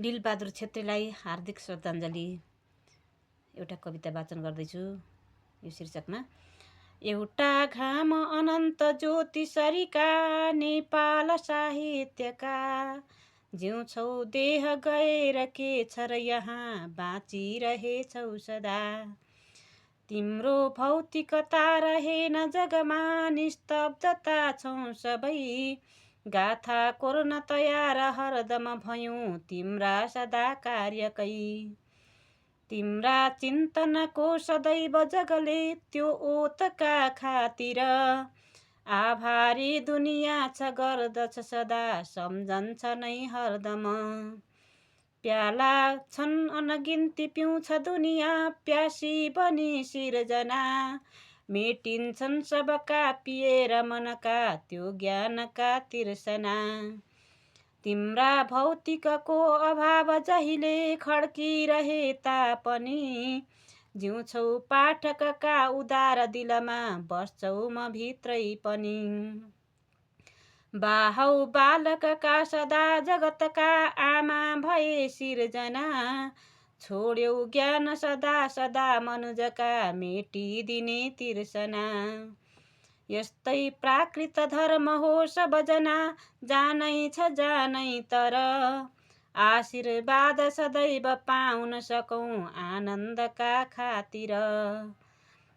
दिलबहादुर छेत्रीलाई हार्दिक श्रद्धाञ्जली। एउटा कविता वाचन गर्दैछु यो शीर्षकमा। एउटा घाम अनन्त ज्योति सरिका नेपाल साहित्यका, जिउँछौ देह गएर के छ र यहाँ बाँचिरहेछौ सदा। तिम्रो भौतिकता रहेन जगमा, निस्तब्धता छौँ सबै, गाथा कोर्न तयार हरदम भयौँ तिम्रा सदा कार्यकै। तिम्रा चिन्तनको सदैव जगले त्यो ओतका खातिर, आभारी दुनियाँ छ गर्दछ सदा सम्झन्छ नै हरदम। प्याला छन् अनगिन्ती पिउँछ दुनियाँ प्यासी बनी सिर्जना, मेटिन्छन् सबका पिएर मनका त्यो ज्ञानका तिर्सना। तिम्रा भौतिकको अभाव जहिले खड्किरहे तापनि, जिउँछौ पाठकका उदार दिलमा बस्छौ म भित्रै पनि। बाहौ बालकका सदा जगतका आमा भए सिर्जना, छोड्यौ ज्ञान सदा सदा मनुजका मेटिदिने तिर्सना। यस्तै प्राकृत धर्म हो सबजना जानै छ जानै तर, आशीर्वाद सदैव पाउन सकौँ आनन्दका खातिर।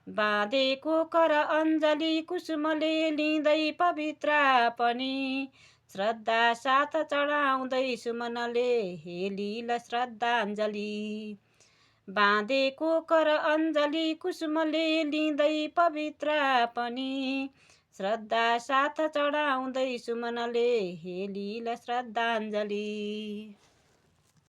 बाँधेको कर अञ्जली कुसुमले लिँदै पवित्र पनि, श्रद्धा साथ चढाउँदैछु मनले हे लीला श्रद्धाञ्जली। बाँधेको कर अञ्जली कुसुमले लिँदै पवित्र पनि, श्रद्धा साथ चढाउँदैछु मनले हे लीला श्रद्धाञ्जली।